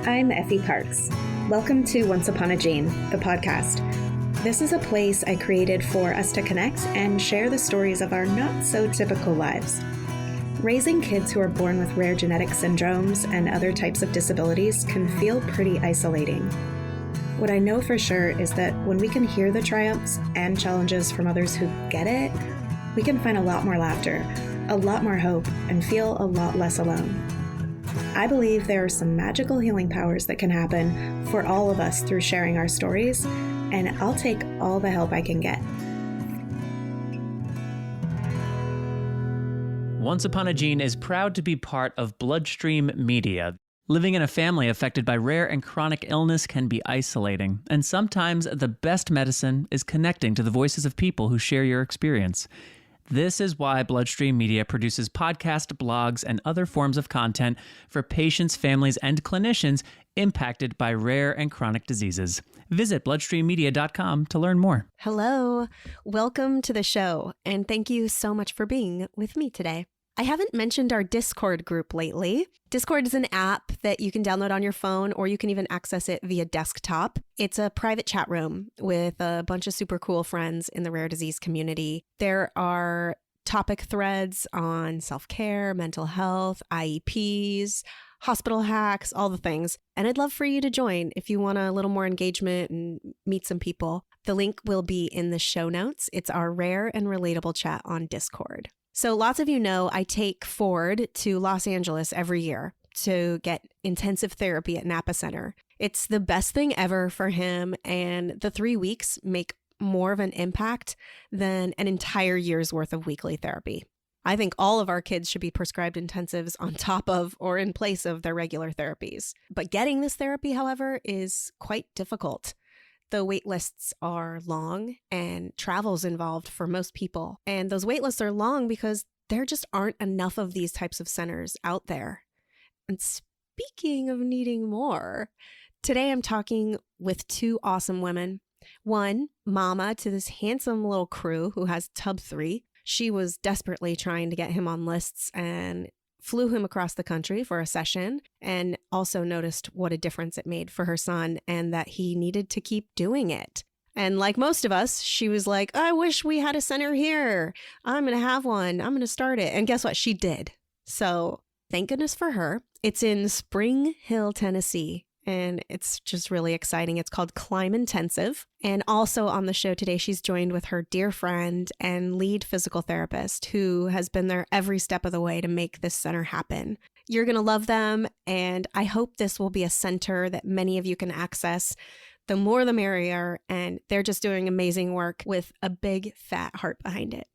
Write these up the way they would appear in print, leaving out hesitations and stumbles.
I'm Effie Parks. Welcome to Once Upon a Gene, the podcast. This is a place I created for us to connect and share the stories of our not-so-typical lives. Raising kids who are born with rare genetic syndromes and other types of disabilities can feel pretty isolating. What I know for sure is that when we can hear the triumphs and challenges from others who get it, we can find a lot more laughter, a lot more hope, and feel a lot less alone. I believe there are some magical healing powers that can happen for all of us through sharing our stories, and I'll take all the help I can get. Once Upon a Gene is proud to be part of Bloodstream Media. Living in a family affected by rare and chronic illness can be isolating, and sometimes the best medicine is connecting to the voices of people who share your experience. This is why Bloodstream Media produces podcasts, blogs, and other forms of content for patients, families, and clinicians impacted by rare and chronic diseases. Visit bloodstreammedia.com to learn more. Hello, welcome to the show, and thank you so much for being with me today. I haven't mentioned our Discord group lately. Discord is an app that you can download on your phone, or you can even access it via desktop. It's a private chat room with a bunch of super cool friends in the rare disease community. There are topic threads on self-care, mental health, IEPs, hospital hacks, all the things. And I'd love for you to join if you want a little more engagement and meet some people. The link will be in the show notes. It's our rare and relatable chat on Discord. So lots of you know I take Ford to Los Angeles every year to get intensive therapy at Napa Center. It's the best thing ever for him, and the 3 weeks make more of an impact than an entire year's worth of weekly therapy. I think all of our kids should be prescribed intensives on top of or in place of their regular therapies. But getting this therapy, however, is quite difficult. The wait lists are long and travel's involved for most people. And those wait lists are long because there just aren't enough of these types of centers out there. And speaking of needing more, today I'm talking with two awesome women. One, mama to this handsome little crew who has tub 3. She was desperately trying to get him on lists and flew him across the country for a session, and also noticed what a difference it made for her son and that he needed to keep doing it. And like most of us, she was like, I wish we had a center here. I'm going to have one. I'm going to start it. And guess what? She did. So thank goodness for her. It's in Spring Hill, Tennessee. And it's just really exciting. It's called Climb Intensive. And also on the show today, she's joined with her dear friend and lead physical therapist who has been there every step of the way to make this center happen. You're going to love them. And I hope this will be a center that many of you can access. The more the merrier. And they're just doing amazing work with a big fat heart behind it.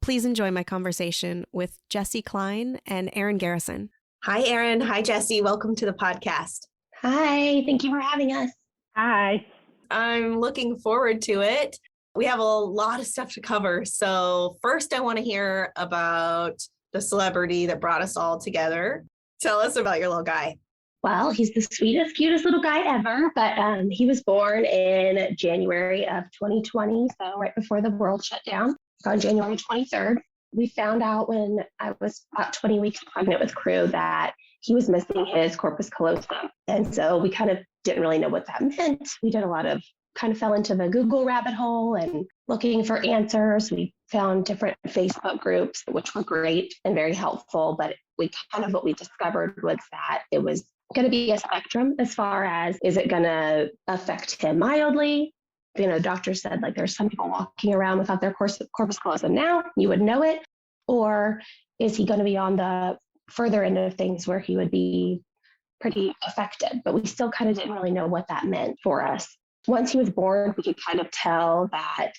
Please enjoy my conversation with Jessie Cline and Erin Garrison. Hi, Erin. Hi, Jessie. Welcome to the podcast. Hi, thank you for having us. Hi. I'm looking forward to it. We have a lot of stuff to cover. So first, I want to hear about the celebrity that brought us all together. Tell us about your little guy. Well, he's the sweetest, cutest little guy ever, but he was born in January of 2020, so right before the world shut down, on January 23rd. We found out when I was about 20 weeks pregnant with Crew that he was missing his corpus callosum. And so we kind of didn't really know what that meant. We did kind of fell into the Google rabbit hole and looking for answers. We found different Facebook groups, which were great and very helpful. But what we discovered was that it was going to be a spectrum as far as, is it going to affect him mildly? Doctors said there's some people walking around without their corpus callosum now, you would know it. Or is he going to be on the further end of things where he would be pretty affected? But we still kind of didn't really know what that meant for us. Once he was born, we could kind of tell that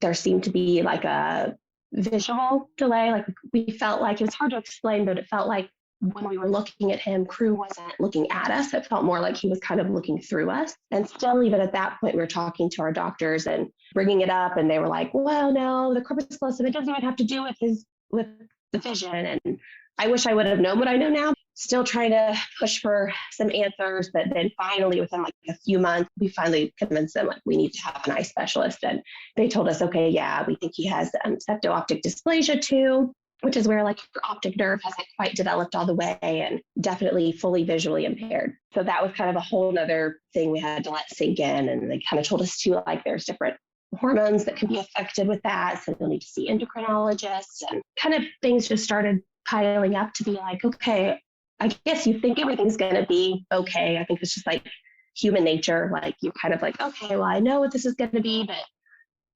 there seemed to be a visual delay. We felt like, it was hard to explain, but it felt like when we were looking at him, Crew wasn't looking at us. It felt more like he was kind of looking through us. And still, even at that point, we were talking to our doctors and bringing it up. And they were like, well, no, the corpus callosum, it doesn't even have to do with the vision. And I wish I would have known what I know now. Still trying to push for some answers. But then finally, within a few months, we finally convinced them we need to have an eye specialist. And they told us, okay, yeah, we think he has septo-optic dysplasia too. which is where like your optic nerve hasn't quite developed all the way and definitely fully visually impaired. So that was kind of a whole nother thing we had to let sink in. And they kind of told us too, like there's different hormones that can be affected with that. So you'll need to see endocrinologists, and kind of things just started piling up to be like, okay, I guess you think everything's going to be okay. I think it's just like human nature. Like you're kind of like, okay, well, I know what this is going to be, but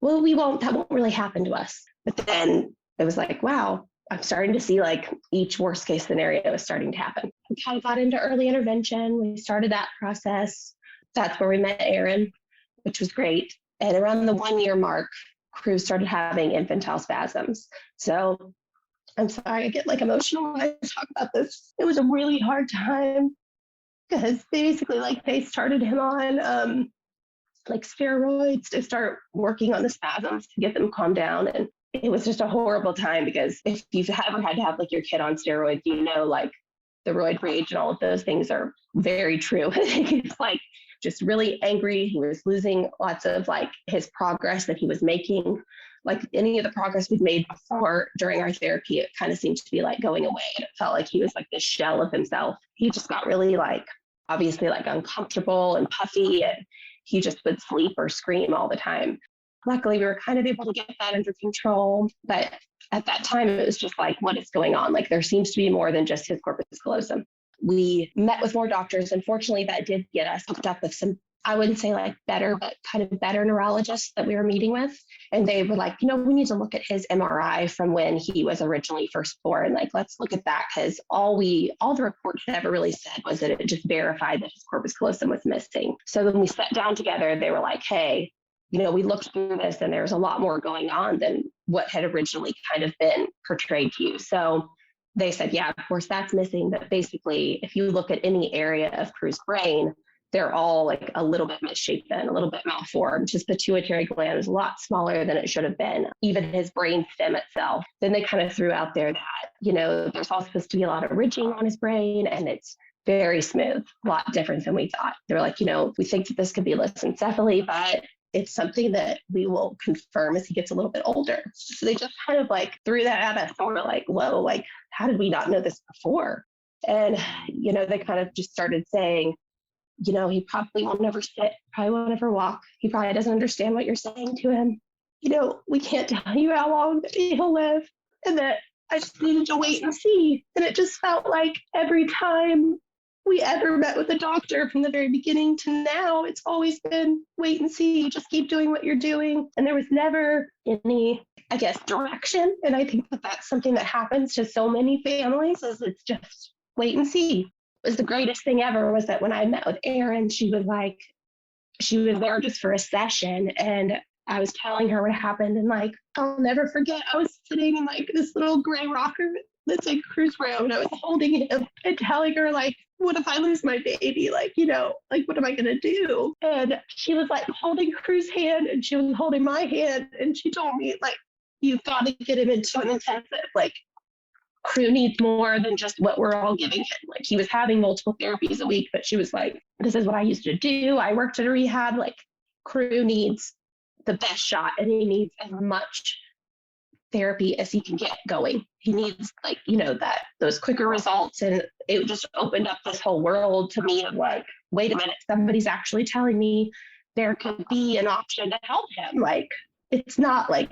well, that won't really happen to us. But then it was like, wow, I'm starting to see like each worst case scenario is starting to happen. We kind of got into early intervention. We started that process. That's where we met Erin, which was great. And around the 1 year mark, Cruz started having infantile spasms. So I'm sorry, I get like emotional when I talk about this. It was a really hard time because basically like they started him on like steroids to start working on the spasms to get them calmed down. And it was just a horrible time because if you've ever had to have like your kid on steroids, you know, like the roid rage and all of those things are very true. He's like just really angry. He was losing lots of like his progress that he was making. Like any of the progress we'd made before during our therapy, it kind of seemed to be like going away. And it felt like he was like this shell of himself. He just got really like, obviously like uncomfortable and puffy, and he just would sleep or scream all the time. Luckily, we were kind of able to get that under control. But at that time, it was just like, what is going on? Like there seems to be more than just his corpus callosum. We met with more doctors. Unfortunately, that did get us hooked up with some, I wouldn't say like better, but kind of better neurologists that we were meeting with. And they were like, you know, we need to look at his MRI from when he was originally first born. Like, let's look at that, because all the reports had ever really said was that it just verified that his corpus callosum was missing. So when we sat down together, they were like, hey, you know, we looked through this and there's a lot more going on than what had originally kind of been portrayed to you. So they said, yeah, of course that's missing. But basically, if you look at any area of Cruz's brain, they're all like a little bit misshapen, a little bit malformed. His pituitary gland is a lot smaller than it should have been, even his brain stem itself. Then they kind of threw out there that, you know, there's all supposed to be a lot of ridging on his brain, and it's very smooth, a lot different than we thought. They were like, you know, we think that this could be lissencephaly, but it's something that we will confirm as he gets a little bit older. So they just kind of like threw that at us, and we're like, whoa, like, how did we not know this before? And, you know, they kind of just started saying, you know, he probably won't ever sit, probably won't ever walk. He probably doesn't understand what you're saying to him. You know, we can't tell you how long he'll live, and that I just needed to wait and see. And it just felt like every time we ever met with a doctor from the very beginning to now, it's always been wait and see, just keep doing what you're doing. And there was never any, I guess, direction. And I think that that's something that happens to so many families, is it's just wait and see. It was the greatest thing ever was that when I met with Erin, she was there just for a session, and I was telling her what happened, and like, I'll never forget, I was sitting in like this little gray rocker that's like Cruz room, and I was holding him and telling her like, what if I lose my baby? Like, you know, like, what am I going to do? And she was like holding Cruz's hand, and she was holding my hand, and she told me like, you've got to get him into an intensive. Like, Crew needs more than just what we're all giving him. Like, he was having multiple therapies a week, but she was like, this is what I used to do. I worked at a rehab. Like, Crew needs the best shot, and he needs as much therapy as he can get going. He needs, like, you know, those quicker results. And it just opened up this whole world to me of like, wait a minute, somebody's actually telling me there could be an option to help him. Like, it's not like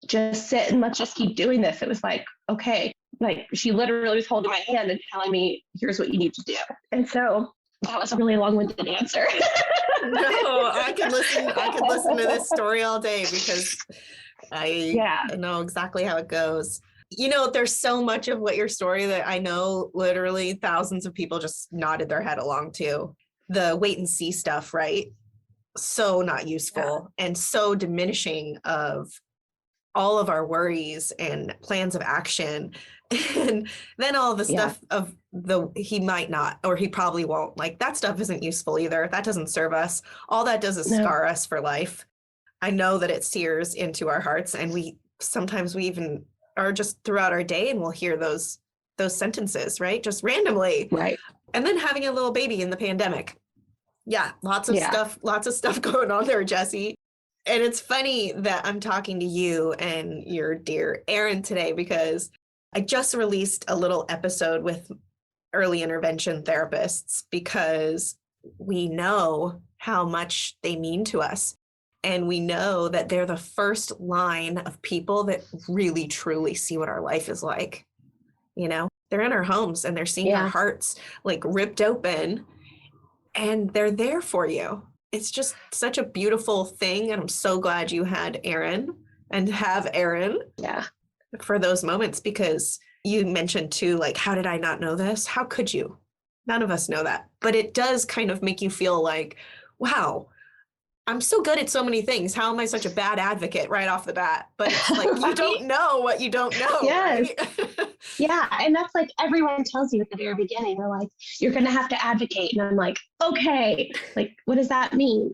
just sit and let's just keep doing this. It was like, okay, like she literally was holding my hand and telling me, here's what you need to do. And so that was a really long-winded answer. No, I could listen to this story all day, because I know exactly how it goes. You know, there's so much of what your story that I know literally thousands of people just nodded their head along to. The wait and see stuff, right? So not useful and so diminishing of all of our worries and plans of action. And then all the stuff of he might not, or he probably won't, like that stuff isn't useful either. That doesn't serve us. All that does is scar us for life. I know that it sears into our hearts, and we even are just throughout our day and we'll hear those sentences, right? Just randomly. Right. And then having a little baby in the pandemic. Yeah. Lots of stuff going on there, Jessie. And it's funny that I'm talking to you and your dear Erin today, because I just released a little episode with early intervention therapists because we know how much they mean to us. And we know that they're the first line of people that really, truly see what our life is like. You know, they're in our homes and they're seeing our hearts like ripped open and they're there for you. It's just such a beautiful thing. And I'm so glad you had Erin and have Erin for those moments, because you mentioned too, like, how did I not know this? How could you? None of us know that. But it does kind of make you feel like, wow, I'm so good at so many things. How am I such a bad advocate right off the bat? But it's like, you don't know what you don't know. Yes. Right? Yeah. And that's like everyone tells you at the very beginning, they're like, you're going to have to advocate. And I'm like, okay, like, what does that mean?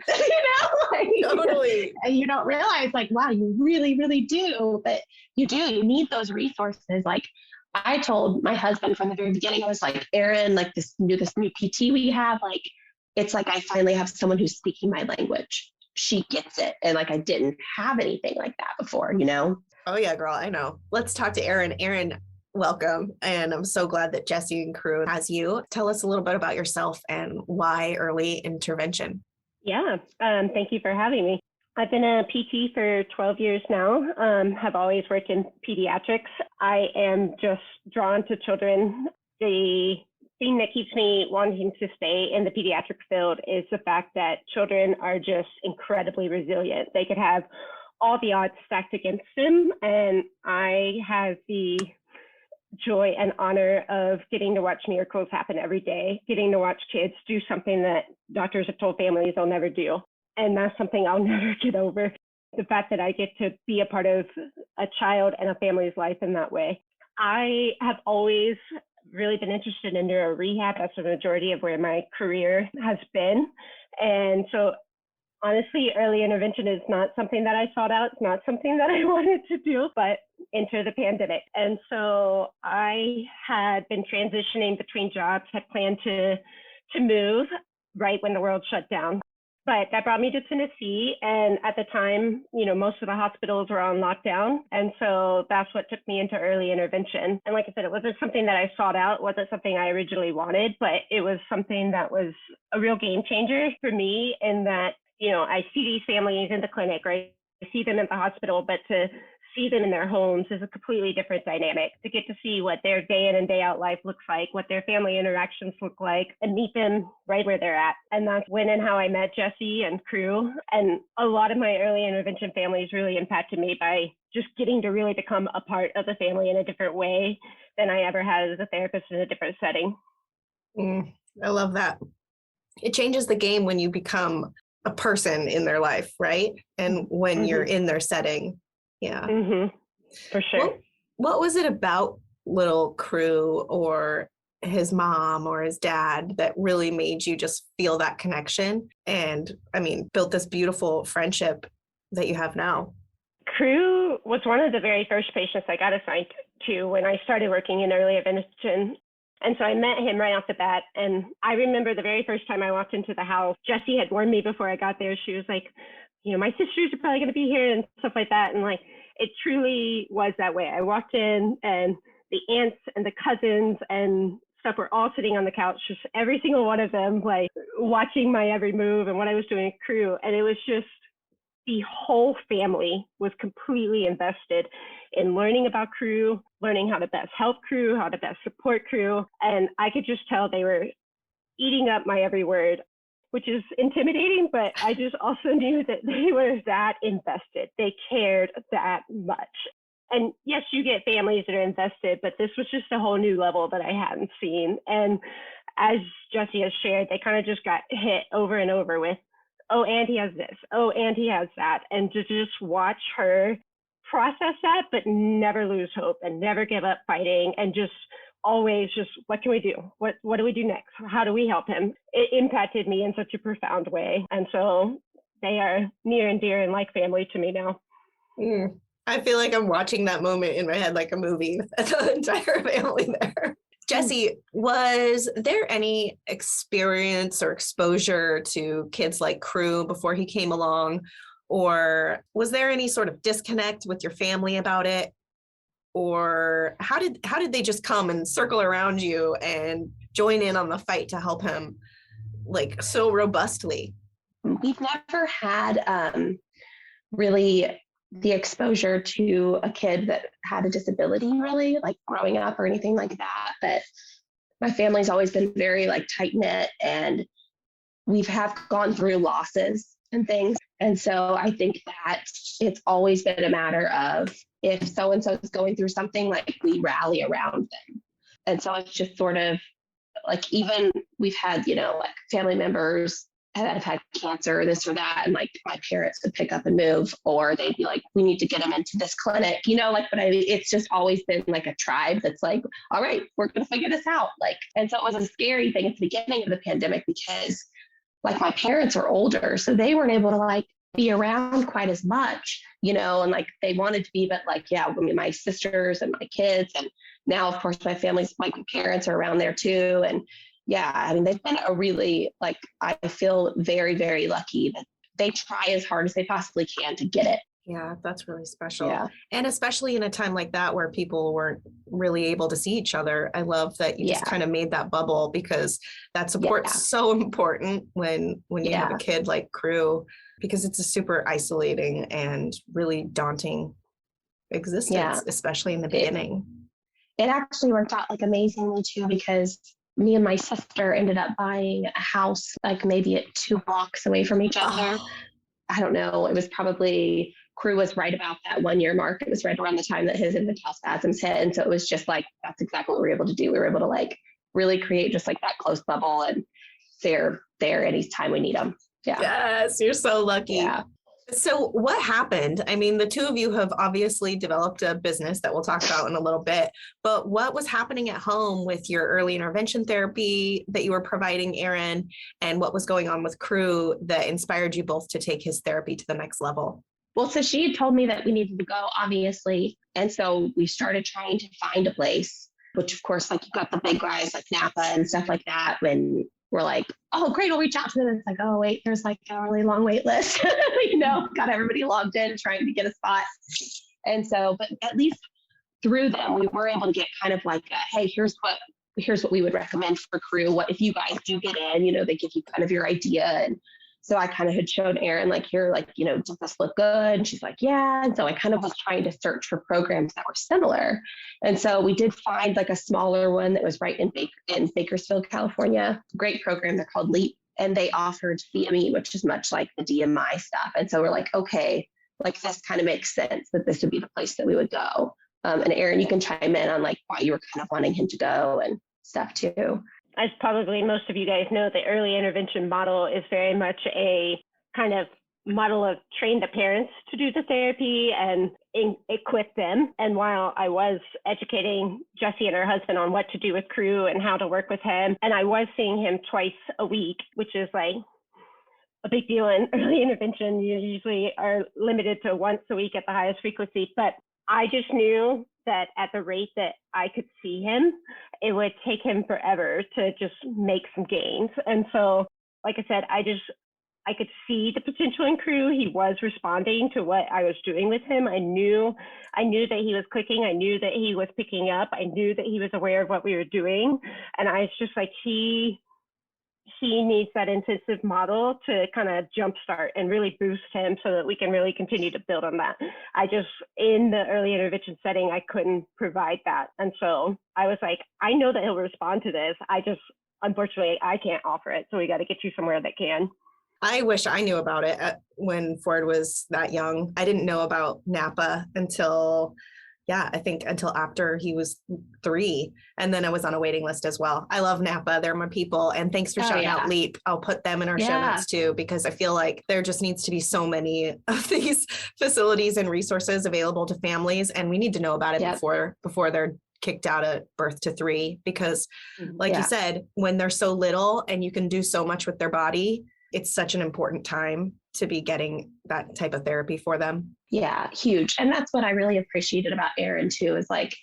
Like, Totally. And you don't realize like, wow, you really, really do. But you do, you need those resources. Like I told my husband from the very beginning, I was like, Erin, like this new PT we have, like, it's like I finally have someone who's speaking my language. She gets it. And like I didn't have anything like that before, you know? Oh yeah, girl, I know. Let's talk to Erin. Erin, welcome. And I'm so glad that Jessie and crew has you. Tell us a little bit about yourself and why early intervention. Yeah, thank you for having me. I've been a PT for 12 years now, have always worked in pediatrics. I am just drawn to children. The thing that keeps me wanting to stay in the pediatric field is the fact that children are just incredibly resilient. They could have all the odds stacked against them, and I have the joy and honor of getting to watch miracles happen every day, getting to watch kids do something that doctors have told families they'll never do. And that's something I'll never get over. The fact that I get to be a part of a child and a family's life in that way. I have always really been interested in neuro rehab. That's the majority of where my career has been. And so honestly, early intervention is not something that I sought out. It's not something that I wanted to do, but enter the pandemic. And so I had been transitioning between jobs, had planned to move right when the world shut down. But that brought me to Tennessee. And at the time, you know, most of the hospitals were on lockdown. And so that's what took me into early intervention. And like I said, it wasn't something that I sought out, wasn't something I originally wanted, but it was something that was a real game changer for me in that, you know, I see these families in the clinic, right? I see them in the hospital, but to see them in their homes is a completely different dynamic. To get to see what their day in and day out life looks like, what their family interactions look like, and meet them right where they're at. And that's when and how I met Jessie and crew. And a lot of my early intervention families really impacted me by just getting to really become a part of the family in a different way than I ever had as a therapist in a different setting. I love that. It changes the game when you become a person in their life, right? And when you're in their setting. Yeah. For sure. What was it about little crew or his mom or his dad that really made you just feel that connection? And I mean, built this beautiful friendship that you have now. Crew was one of the very first patients I got assigned to when I started working in early intervention. And so I met him right off the bat. And I remember the very first time I walked into the house, Jessie had warned me before I got there. She was like, you know, my sisters are probably going to be here and stuff like that. And like, it truly was that way. I walked in and the aunts and the cousins and stuff were all sitting on the couch, just every single one of them, like watching my every move and what I was doing at crew. And it was just, the whole family was completely invested in learning about crew, learning how to best help crew, how to best support crew. And I could just tell they were eating up my every word, which is intimidating, but I just also knew that they were that invested. They cared that much. And yes, you get families that are invested, but this was just a whole new level that I hadn't seen. And as Jessie has shared, they kind of just got hit over and over with, oh, and he has this, oh, and he has that. And to just watch her process that, but never lose hope and never give up fighting and just always just, what can we do? What do we do next? How do we help him? It impacted me in such a profound way. And so they are near and dear and like family to me now. I feel like I'm watching that moment in my head like a movie, the entire family there. Jessie, was there any experience or exposure to kids like crew before he came along? Or was there any sort of disconnect with your family about it? or how did they just come and circle around you and join in on the fight to help him like so robustly? We've never had really the exposure to a kid that had a disability, really, like growing up or anything like that. But my family's always been very like tight knit, and we've gone through losses and things. And so I think that it's always been a matter of, if so-and-so is going through something, like we rally around them. And so it's just sort of like, even we've had, like family members that have had cancer or this or that, and like my parents would pick up and move, or they'd be like, we need to get them into this clinic, but it's just always been like a tribe that's like, all right, we're going to figure this out. Like, and so it was a scary thing at the beginning of the pandemic, because like my parents are older, so they weren't able to like be around quite as much, and like they wanted to be, but like, yeah, I mean, my sisters and my kids, and now of course my family's, my parents are around there too. And yeah, I mean, they've been a really, like, I feel very, very lucky that they try as hard as they possibly can to get it. Yeah, that's really special. Yeah. And especially in a time like that where people weren't really able to see each other. I love that you just kind of made that bubble, because that support's so important when you have a kid like Crew, because it's a super isolating and really daunting existence, especially in the beginning. It actually worked out like amazingly too, because me and my sister ended up buying a house like maybe at 2 blocks away from each other. I don't know. It was probably, Crew was right about that 1 year mark. It was right around the time that his infantile spasms hit. And so it was just like, that's exactly what we were able to do. We were able to like really create just like that close bubble, and they're there anytime we need them. Yeah. Yes, you're so lucky. Yeah. So what happened? I mean, the two of you have obviously developed a business that we'll talk about in a little bit, but what was happening at home with your early intervention therapy that you were providing Erin, and what was going on with Crew that inspired you both to take his therapy to the next level? Well, so she had told me that we needed to go, obviously. And so we started trying to find a place, which of course, like you got the big guys like Napa and stuff like that, when we're like, oh, great, we'll reach out to them. It's like, oh, wait, there's like a really long wait list, got everybody logged in trying to get a spot. And so, but at least through them, we were able to get kind of like, hey, here's what we would recommend for Crew. What if you guys do get in, they give you kind of your idea. And so I kind of had shown Erin, like, here, like, does this look good? And she's like, yeah. And so I kind of was trying to search for programs that were similar. And so we did find like a smaller one that was right in Bakersfield, California. Great program. They're called LEAP. And they offered CME, which is much like the DMI stuff. And so we're like, okay, like this kind of makes sense that this would be the place that we would go. And Erin, you can chime in on like why you were kind of wanting him to go and stuff too. As probably most of you guys know, the early intervention model is very much a kind of model of train the parents to do the therapy and equip them. And while I was educating Jessie and her husband on what to do with Crew and how to work with him, and I was seeing him twice a week, which is like a big deal in early intervention. You usually are limited to once a week at the highest frequency, but I just knew that at the rate that I could see him, it would take him forever to just make some gains. And so, like I said, I could see the potential in Crew. He was responding to what I was doing with him. I knew that he was clicking. I knew that he was picking up. I knew that he was aware of what we were doing. And I was just like, he needs that intensive model to kind of jumpstart and really boost him so that we can really continue to build on that. In the early intervention setting, I couldn't provide that. And so I was like, I know that he'll respond to this. Unfortunately, I can't offer it. So we got to get you somewhere that can. I wish I knew about it when Ford was that young. I didn't know about Napa until after he was 3. And then I was on a waiting list as well. I love Napa. They're my people. And thanks for shouting out LEAP. I'll put them in our show notes too, because I feel like there just needs to be so many of these facilities and resources available to families. And we need to know about it before they're kicked out at birth to 3, because like you said, when they're so little and you can do so much with their body, it's such an important time to be getting that type of therapy for them. Yeah, huge. And that's what I really appreciated about Erin too, is like,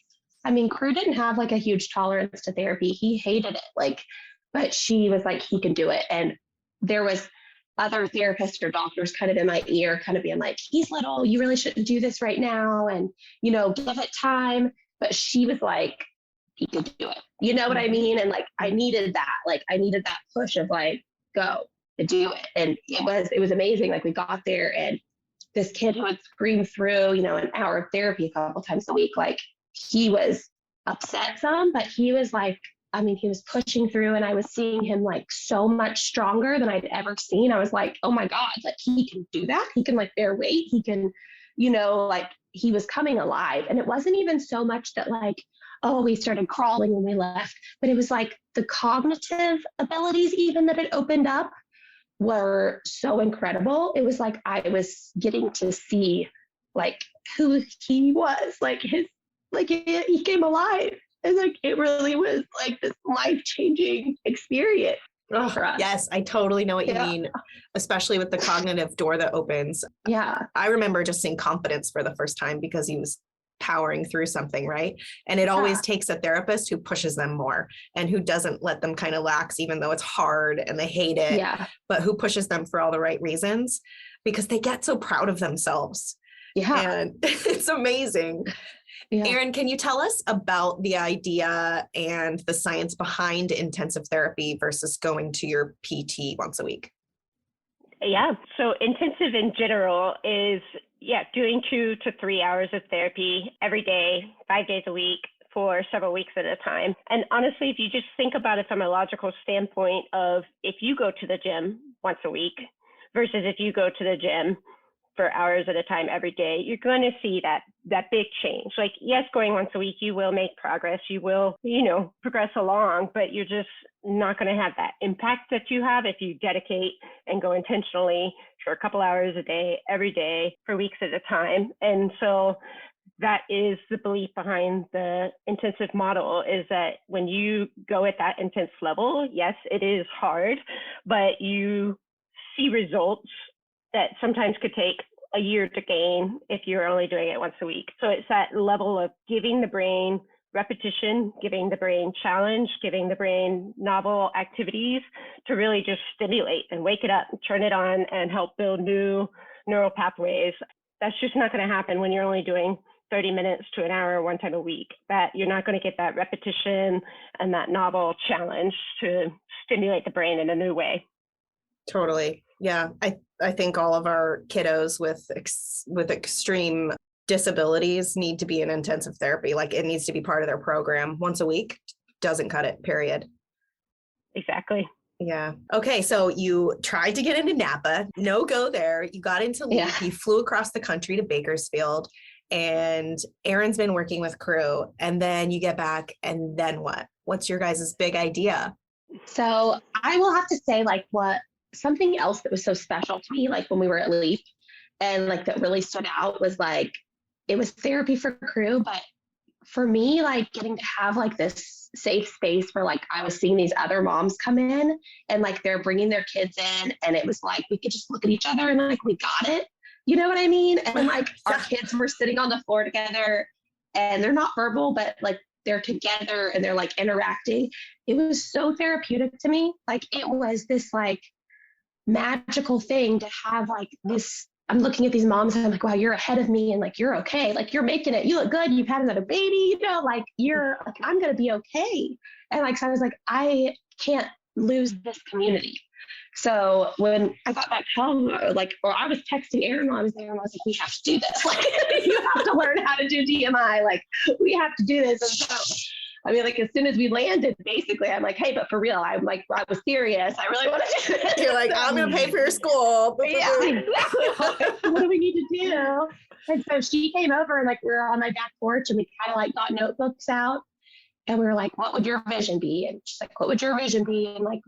I mean, Crew didn't have like a huge tolerance to therapy. He hated it, but she was like, he can do it. And there was other therapists or doctors kind of in my ear, kind of being like, he's little, you really shouldn't do this right now. And, give it time. but she was like, he could do it. You know what I mean? And like, I needed that. Like, I needed that push of like, go to do it. And it was amazing. Like, we got there, and this kid who would scream through, an hour of therapy a couple times a week, like, he was upset some, but he was like, he was pushing through, and I was seeing him like so much stronger than I'd ever seen. I was like, oh my God, like, he can do that. He can like bear weight. He can, like, he was coming alive. And it wasn't even so much that like, oh, we started crawling when we left, but it was like the cognitive abilities even that it opened up were so incredible. It was like I was getting to see like who he was, like he came alive. And like, it really was like this life-changing experience for us. Yes, I totally know what you mean, especially with the cognitive door that opens. Yeah. I remember just seeing confidence for the first time because he was powering through something, right? And it always takes a therapist who pushes them more and who doesn't let them kind of lax, even though it's hard and they hate it, but who pushes them for all the right reasons, because they get so proud of themselves. Yeah. And it's amazing. Yeah. Erin, can you tell us about the idea and the science behind intensive therapy versus going to your PT once a week? Yeah. So intensive in general is, doing 2 to 3 hours of therapy every day, 5 days a week for several weeks at a time. And honestly, if you just think about it from a logical standpoint of if you go to the gym once a week versus if you go to the gym for hours at a time every day, you're going to see that big change. Like, yes, going once a week, you will make progress. You will, progress along, but you're just not going to have that impact that you have if you dedicate and go intentionally for a couple hours a day, every day for weeks at a time. And so that is the belief behind the intensive model, is that when you go at that intense level, yes, it is hard, but you see results that sometimes could take a year to gain if you're only doing it once a week. So it's that level of giving the brain repetition, giving the brain challenge, giving the brain novel activities to really just stimulate and wake it up, turn it on, and help build new neural pathways. That's just not going to happen when you're only doing 30 minutes to an hour one time a week. That you're not going to get that repetition and that novel challenge to stimulate the brain in a new way. Totally. Yeah. I think all of our kiddos with extreme disabilities need to be in intensive therapy. Like, it needs to be part of their program. Once a week doesn't cut it, period. Exactly. Yeah. Okay. So you tried to get into Napa, no go there. You got into Leap. You flew across the country to Bakersfield, and Erin's been working with crew, and then you get back, and then what? What's your guys' big idea? So I will have to say, like, something else that was so special to me, like when we were at Leap, and like that really stood out, was like, it was therapy for crew, but for me, like getting to have like this safe space where like I was seeing these other moms come in and like they're bringing their kids in, and it was like we could just look at each other and like we got it, you know what I mean? And like our kids were sitting on the floor together, and they're not verbal, but like they're together and they're like interacting. It was so therapeutic to me. Like, it was this like magical thing to have like this. I'm looking at these moms and I'm like, wow, you're ahead of me, and like, you're okay. Like, you're making it. You look good. You've had another baby, like you're like, I'm going to be okay. And like, so I was like, I can't lose this community. So when I got back home, or I was texting Erin while I was there, and I was like, we have to do this. Like, you have to learn how to do DMI. Like, we have to do this. And so, I mean, like, as soon as we landed, basically, I'm like, hey, but for real, I was serious. I really want to do this. You're like, I'm going to pay for your school. Yeah, exactly. What do we need to do? And so she came over, and like, we were on my back porch, and we kind of like got notebooks out, and we were like, what would your vision be? And she's like, what would your vision be? And like,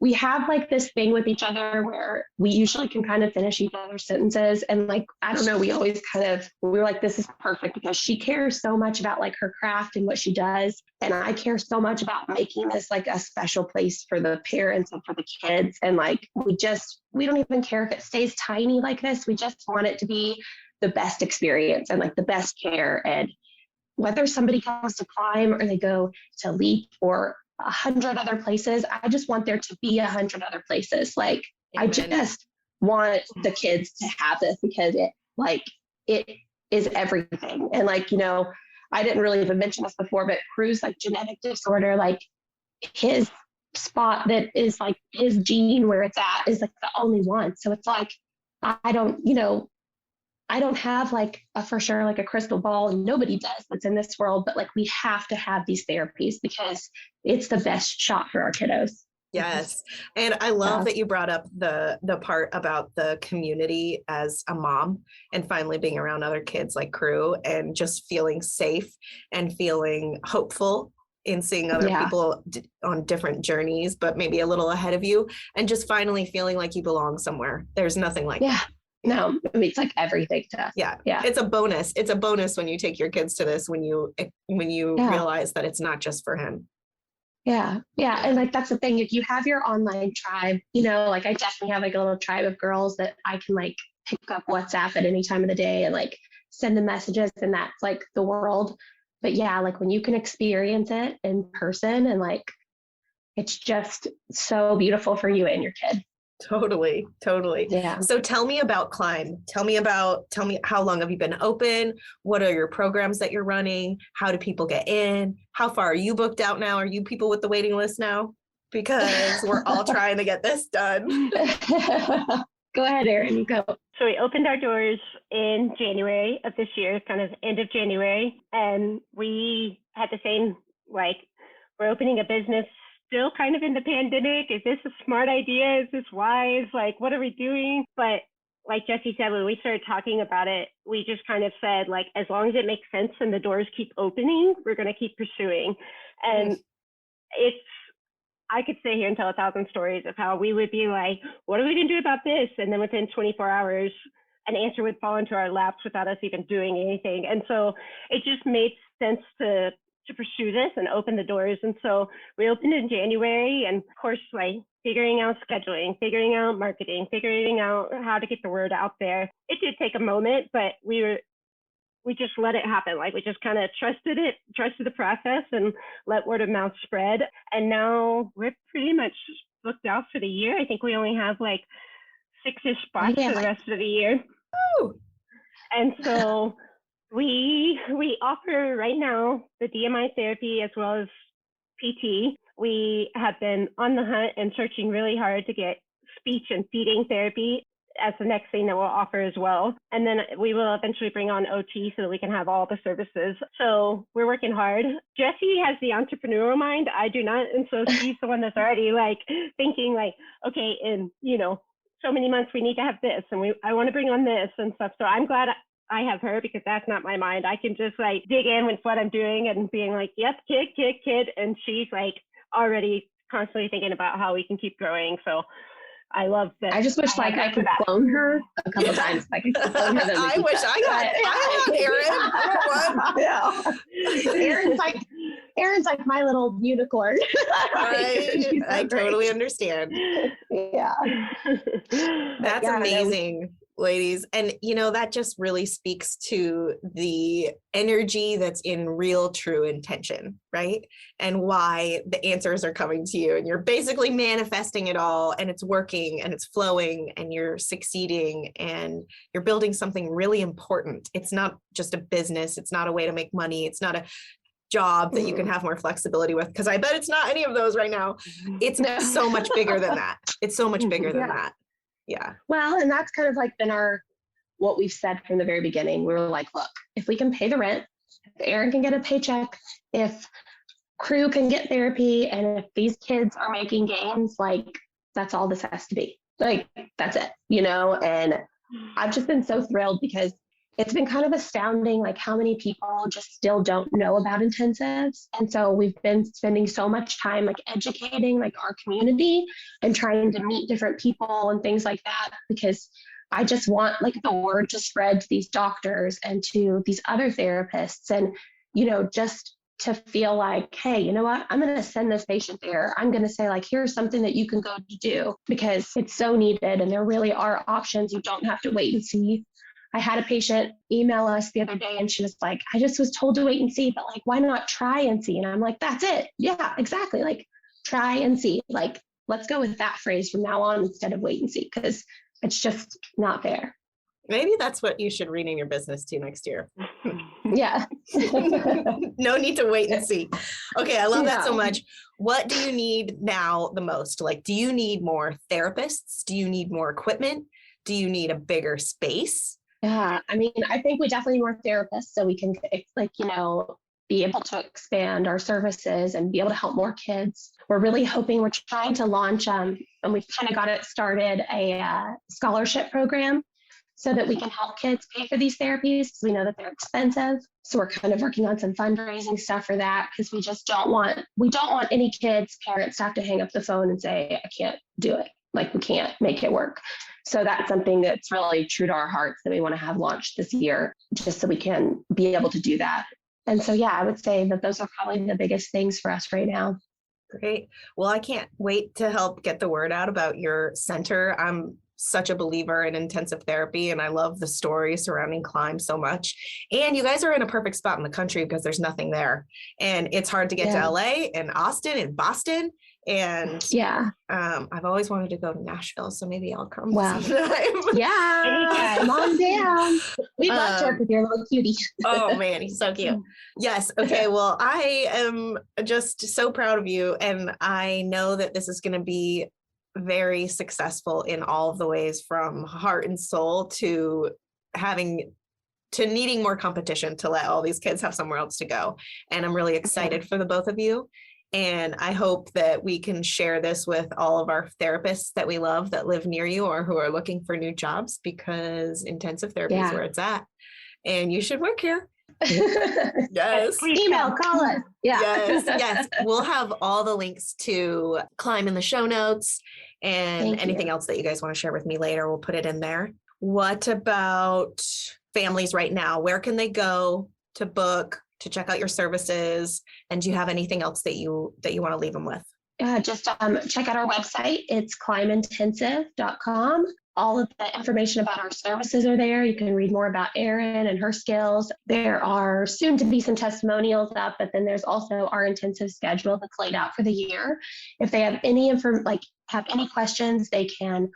we have like this thing with each other where we usually can kind of finish each other's sentences. And like, I don't know, we were like, this is perfect, because she cares so much about like her craft and what she does. And I care so much about making this like a special place for the parents and for the kids. And like, we don't even care if it stays tiny like this. We just want it to be the best experience and like the best care. And whether somebody comes to Climb or they go to Leap or 100 other places, I just want there to be 100 other places. Like, amen. I just want the kids to have this, because it is everything. And like, I didn't really even mention this before, but Cru's like genetic disorder, like his spot that is like his gene where it's at is like the only one. So it's like, I don't, I don't have like a for sure like a crystal ball, and nobody does that's in this world, but like we have to have these therapies because it's the best shot for our kiddos. Yes. And I love that you brought up the part about the community as a mom and finally being around other kids like Crew and just feeling safe and feeling hopeful in seeing other people on different journeys, but maybe a little ahead of you, and just finally feeling like you belong somewhere. There's nothing like that. No, I mean, it's like everything to us. Yeah. It's a bonus. It's a bonus when you take your kids to this, when you realize that it's not just for him. Yeah. And like, that's the thing. If you have your online tribe, like I definitely have like a little tribe of girls that I can like pick up WhatsApp at any time of the day and like send them messages, and that's like the world. But yeah, like when you can experience it in person, and like, it's just so beautiful for you and your kid. Totally. Yeah. So tell me about Climb. Tell me how long have you been open? What are your programs that you're running? How do people get in? How far are you booked out now? Are you people with the waiting list now? Because we're all trying to get this done. Go ahead, Erin, you go. So we opened our doors in January of this year, kind of end of January. And we had the same, like, we're opening a business still kind of in the pandemic. Is this a smart idea? Is this wise? Like, what are we doing? But like Jessie said, when we started talking about it, we just kind of said, like, as long as it makes sense and the doors keep opening, we're going to keep pursuing. And I could sit here and tell 1,000 stories of how we would be like, what are we going to do about this? And then within 24 hours, an answer would fall into our laps without us even doing anything. And so it just made sense to pursue this and open the doors. And so we opened in January, and of course, like figuring out scheduling, figuring out marketing, figuring out how to get the word out there. It did take a moment, but we just let it happen. Like we just kind of trusted the process and let word of mouth spread. And now we're pretty much booked out for the year. I think we only have like 6-ish spots for the rest of the year. Ooh. And so we offer right now the DMI therapy as well as PT. We have been on the hunt and searching really hard to get speech and feeding therapy as the next thing that we'll offer as well. And then we will eventually bring on OT so that we can have all the services. So we're working hard. Jessie has the entrepreneurial mind. I do not. And so she's the one that's already like thinking like, okay, in, so many months we need to have this, and I want to bring on this and stuff. So I'm glad I have her, because that's not my mind. I can just like dig in with what I'm doing and being like, yep, kid. And she's like already constantly thinking about how we can keep growing. So I love that. I just wish like I could clone her a couple times. Like I could clone her. I wish I got Erin. Erin's like my little unicorn. I totally understand. Yeah. That's amazing, ladies. And that just really speaks to the energy that's in real, true intention, right? And why the answers are coming to you, and you're basically manifesting it all, and it's working and it's flowing and you're succeeding and you're building something really important. It's not just a business. It's not a way to make money. It's not a job that you can have more flexibility with, because I bet it's not any of those right now. It's so much bigger than that. It's so much bigger than that. Yeah. Well, and that's kind of like been what we've said from the very beginning. We were like, look, if we can pay the rent, if Erin can get a paycheck, if Crew can get therapy, and if these kids are making gains, like that's all this has to be. Like, that's it, and I've just been so thrilled, because it's been kind of astounding, like how many people just still don't know about intensives. And so we've been spending so much time like educating like our community and trying to meet different people and things like that, because I just want like the word to spread to these doctors and to these other therapists, and, just to feel like, hey, you know what, I'm going to send this patient there. I'm going to say like, here's something that you can go to do, because it's so needed. And there really are options. You don't have to wait and see. I had a patient email us the other day, and she was like, I just was told to wait and see, but like, why not try and see? And I'm like, that's it. Yeah, exactly. Like, try and see. Like, let's go with that phrase from now on instead of wait and see, because it's just not there. Maybe that's what you should rename your business to next year. Yeah. No need to wait and see. Okay, I love that so much. What do you need now the most? Like, do you need more therapists? Do you need more equipment? Do you need a bigger space? Yeah, I mean, I think we definitely need more therapists so we can, like, be able to expand our services and be able to help more kids. We're trying to launch, and we've kind of got it started, a scholarship program so that we can help kids pay for these therapies because we know that they're expensive. So we're kind of working on some fundraising stuff for that because we don't want any kids, parents to have to hang up the phone and say, I can't do it. Like, we can't make it work. So that's something that's really true to our hearts that we want to have launched this year, just so we can be able to do that. And so, yeah, I would say that those are probably the biggest things for us right now. Great. Well, I can't wait to help get the word out about your center. I'm such a believer in intensive therapy, and I love the story surrounding Climb so much. And you guys are in a perfect spot in the country because there's nothing there. And it's hard to get to LA and Austin and Boston. And I've always wanted to go to Nashville, so maybe I'll come sometime. Yeah, come on down. We'd love to work with your little cutie. Oh man, he's so cute. Yes. Okay. Well, I am just so proud of you, and I know that this is going to be very successful in all of the ways, from heart and soul to needing more competition to let all these kids have somewhere else to go. And I'm really excited for the both of you. And I hope that we can share this with all of our therapists that we love that live near you or who are looking for new jobs, because intensive therapy is where it's at. And you should work here. Yes. Email, call us. Yeah. Yes. We'll have all the links to Climb in the show notes, and anything else that you guys want to share with me later, we'll put it in there. What about families right now? Where can they go to book, to check out your services? And do you have anything else that you want to leave them with? Just check out our website. It's climeintensive.com. All of the information about our services are there. You can read more about Erin and her skills. There are soon to be some testimonials up, but then there's also our intensive schedule that's laid out for the year. If they have any have any questions, they can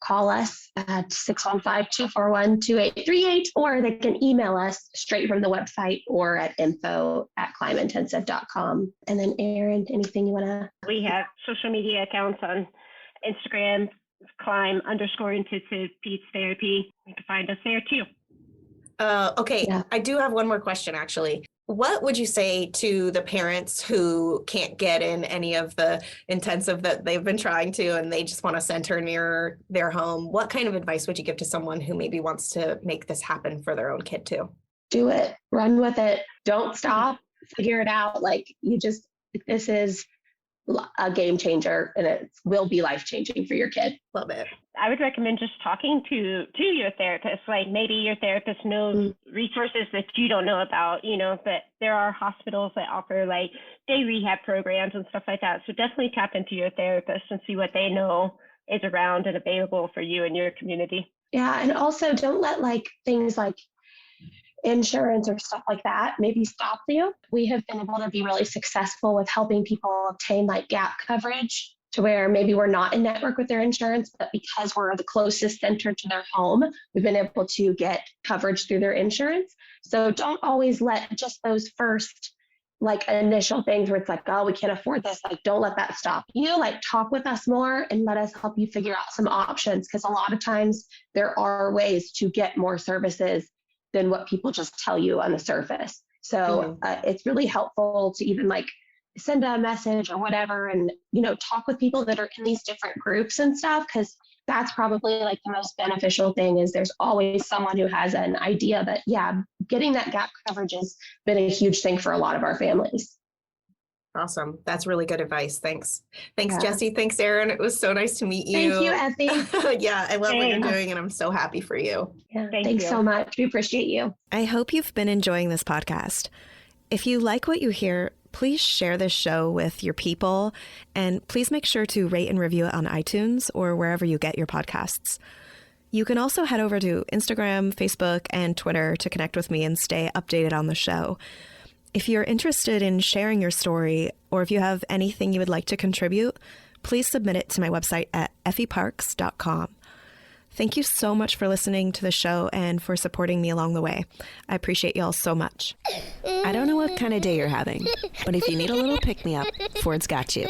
call us at 615-241-2838, or they can email us straight from the website or at info@climeintensive.com. And then Erin, anything you want to? We have social media accounts on Instagram, Climb_intensive Peds Therapy. You can find us there too. Okay. Yeah. I do have one more question, actually. What would you say to the parents who can't get in any of the intensive that they've been trying to, and they just want a center near their home? What kind of advice would you give to someone who maybe wants to make this happen for their own kid too? Do it. Run with it. Don't stop. Figure it out. This is a game changer, and it will be life-changing for your kid. Love it. I would recommend just talking to your therapist. Like, maybe your therapist knows resources that you don't know about, that there are hospitals that offer like day rehab programs and stuff like that. So definitely tap into your therapist and see what they know is around and available for you and your community. Yeah. And also don't let things like insurance or stuff like that maybe stop you. We have been able to be really successful with helping people obtain gap coverage, to where maybe we're not in network with their insurance, but because we're the closest center to their home, we've been able to get coverage through their insurance. So don't always let just those first initial things where it's oh, we can't afford this. Don't let that stop you. Talk with us more and let us help you figure out some options, because a lot of times there are ways to get more services than what people just tell you on the surface. So it's really helpful to even send a message or whatever, and, talk with people that are in these different groups and stuff, because that's probably the most beneficial thing. Is there's always someone who has an idea. But getting that gap coverage has been a huge thing for a lot of our families. Awesome. That's really good advice. Thanks, Jessie. Thanks, Erin. It was so nice to meet you. Thank you, Effie. Yeah, I love what you're doing, and I'm so happy for you. Yeah, thanks so much. We appreciate you. I hope you've been enjoying this podcast. If you like what you hear, please share this show with your people, and please make sure to rate and review it on iTunes or wherever you get your podcasts. You can also head over to Instagram, Facebook, and Twitter to connect with me and stay updated on the show. If you're interested in sharing your story, or if you have anything you would like to contribute, please submit it to my website at effieparks.com. Thank you so much for listening to the show and for supporting me along the way. I appreciate y'all so much. I don't know what kind of day you're having, but if you need a little pick-me-up, Ford's got you.